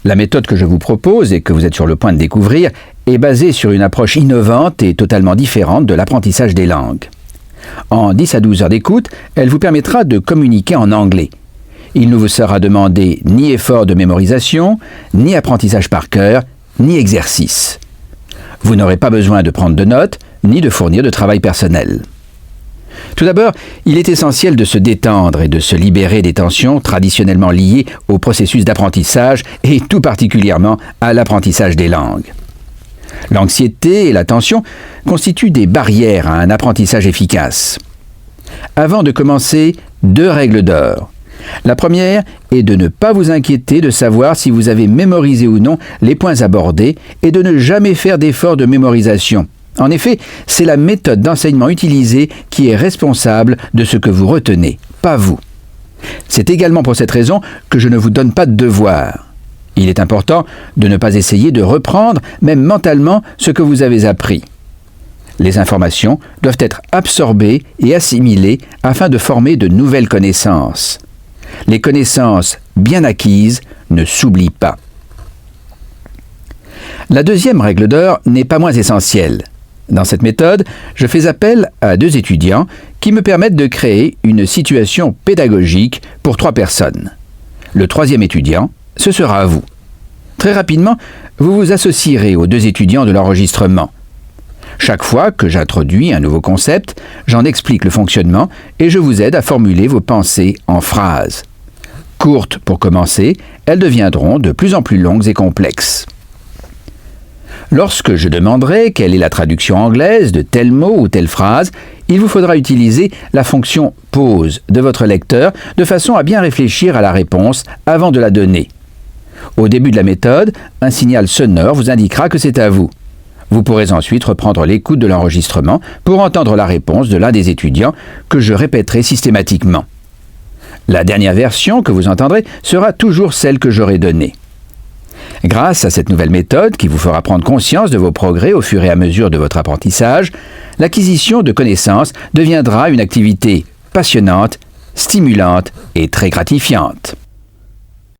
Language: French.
La méthode que je vous propose et que vous êtes sur le point de découvrir est basée sur une approche innovante et totalement différente de l'apprentissage des langues. En 10 à 12 heures d'écoute, elle vous permettra de communiquer en anglais. Il ne vous sera demandé ni effort de mémorisation, ni apprentissage par cœur, ni exercice. Vous n'aurez pas besoin de prendre de notes, ni de fournir de travail personnel. Tout d'abord, il est essentiel de se détendre et de se libérer des tensions traditionnellement liées au processus d'apprentissage et tout particulièrement à l'apprentissage des langues. L'anxiété et la tension constituent des barrières à un apprentissage efficace. Avant de commencer, 2 règles d'or. La première est de ne pas vous inquiéter de savoir si vous avez mémorisé ou non les points abordés et de ne jamais faire d'effort de mémorisation. En effet, c'est la méthode d'enseignement utilisée qui est responsable de ce que vous retenez, pas vous. C'est également pour cette raison que je ne vous donne pas de devoir. Il est important de ne pas essayer de reprendre, même mentalement, ce que vous avez appris. Les informations doivent être absorbées et assimilées afin de former de nouvelles connaissances. Les connaissances bien acquises ne s'oublient pas. La deuxième règle d'or n'est pas moins essentielle. Dans cette méthode, je fais appel à 2 étudiants qui me permettent de créer une situation pédagogique pour 3 personnes. Le 3e étudiant, ce sera vous. Très rapidement, vous vous associerez aux 2 étudiants de l'enregistrement. Chaque fois que j'introduis un nouveau concept, j'en explique le fonctionnement et je vous aide à formuler vos pensées en phrases. Courtes pour commencer, elles deviendront de plus en plus longues et complexes. Lorsque je demanderai quelle est la traduction anglaise de tel mot ou telle phrase, il vous faudra utiliser la fonction « pause » de votre lecteur de façon à bien réfléchir à la réponse avant de la donner. Au début de la méthode, un signal sonore vous indiquera que c'est à vous. Vous pourrez ensuite reprendre l'écoute de l'enregistrement pour entendre la réponse de l'un des étudiants que je répéterai systématiquement. La dernière version que vous entendrez sera toujours celle que j'aurai donnée. Grâce à cette nouvelle méthode qui vous fera prendre conscience de vos progrès au fur et à mesure de votre apprentissage, l'acquisition de connaissances deviendra une activité passionnante, stimulante et très gratifiante.